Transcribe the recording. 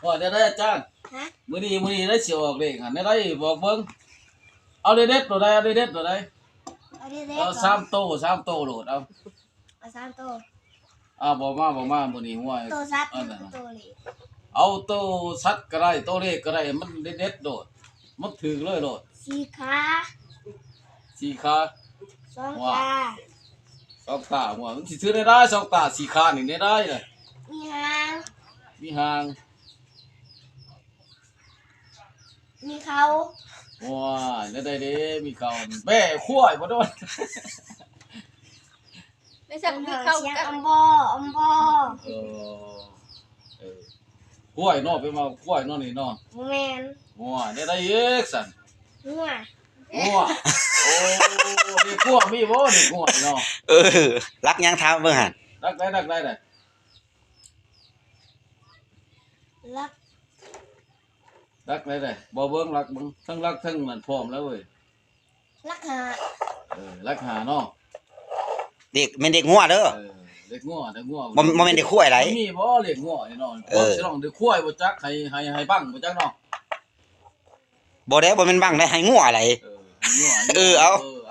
ว่าได้อาจารย์ ฮะ มื้อนี้ได้สิออกเลขหั่นได้บอกเบิ่งเอาเด็ดๆตัวใดเอาเด็ดๆตัวใด เอาเด็ด เอา ๆ 3โต3โตโหลดเอา เอาสามตัว บอกมามื้อนี้ห้วย ตัวซัด อันนั้น ตัวเหล็ก เอาโตสัตว์ก็ได้โตเลขก็ได้มันเด็ดๆโดดมันถึกเลยโดด สี่ขา สี่ขา สอง ว้า ขา สองตาหัวมันสิซื้อได้สองตาสี่ขานี่ได้เลย มีหาง มีหาง มีเขา ว้าได้เด้มีเขาแม่ขั้วบ่โดน ไม่ใช่คือเข้า เสียง กัน อมบออมบอ เออขั้วเนาะไปมาขั้วเนาะนี่เนาะ โมแมน ว้าได้เอ็กสั่น หัว งัวโอ้นี่ขั้วมีบ่นี่ขั้วเนาะ รักยังถามเบิ่งหั่น รักได้ลักได้บ่เบิ่งรักเบิ่งทั้งรักทั้งนั่นพร้อมแล้วเว้ย ลักหา รักหาเนาะ เด็กแม่นเด็กงัวเด้อ เด็กงัว บ่แม่นเด็กข้วยไหล มีบ่เด็กงัวนี่เนาะสิลองเด็กข้วยบ่จักให้บังบ่จักเนาะ บ่ได้บ่แม่นบังได้ให้งัวไหล งัว เอา เออ